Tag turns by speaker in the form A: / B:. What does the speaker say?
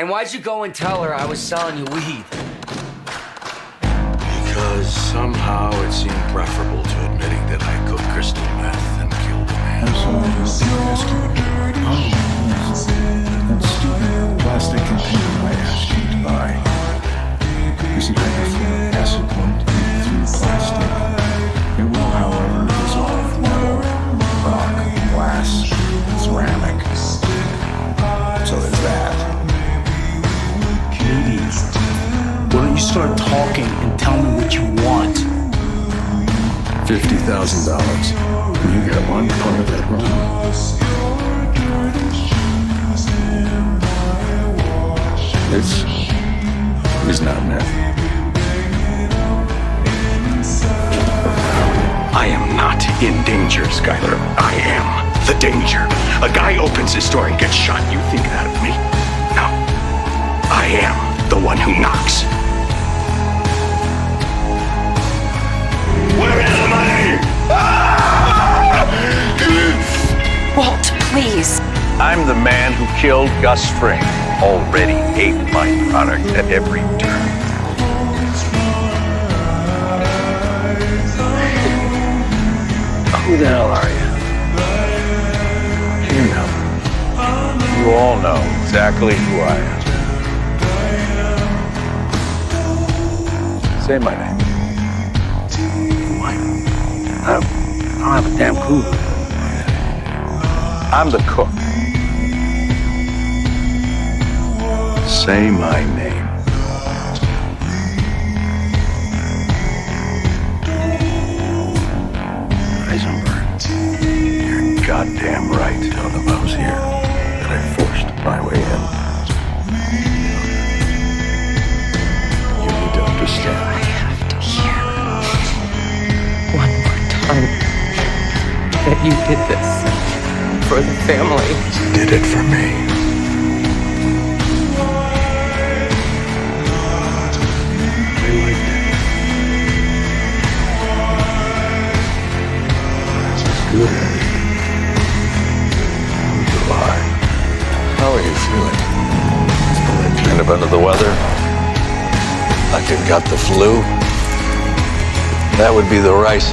A: And why'd you go and tell her I was selling you weed?
B: Because somehow it seemed preferable to admitting that I cooked crystal meth and killed a man.
C: I'm sorry, I asked you to that stupid plastic container I asked you to buy. Isn't hydrofluoric acid going to be through plastic? It will, however, dissolve metal, rock, glass, ceramic. So there's that.
D: Lady, why don't you start talking and tell me what you want?
C: $50,000. You got one part of that wrong. This is not meth.
B: I am not in danger, Skyler. I am the danger. A guy opens his door and gets shot. You think that of me? No. I am the one who knocks. Where is the money?
E: Walt, please.
F: I'm the man who killed Gus Fring. Already hate my product at every turn.
D: Who the hell are you?
F: You know. You all know exactly who I am. Say my name.
D: I don't have a damn clue.
F: I'm the cook. Say my name.
C: Heisenberg.
F: You're goddamn right.
C: Tell them I was here, that I forced my way in. You need to understand.
E: I have to hear one more time that you did this for the family.
C: You did it for me. Good. Goodbye.
F: How are you feeling? Kind of under the weather? Like you got the flu? That would be the rice.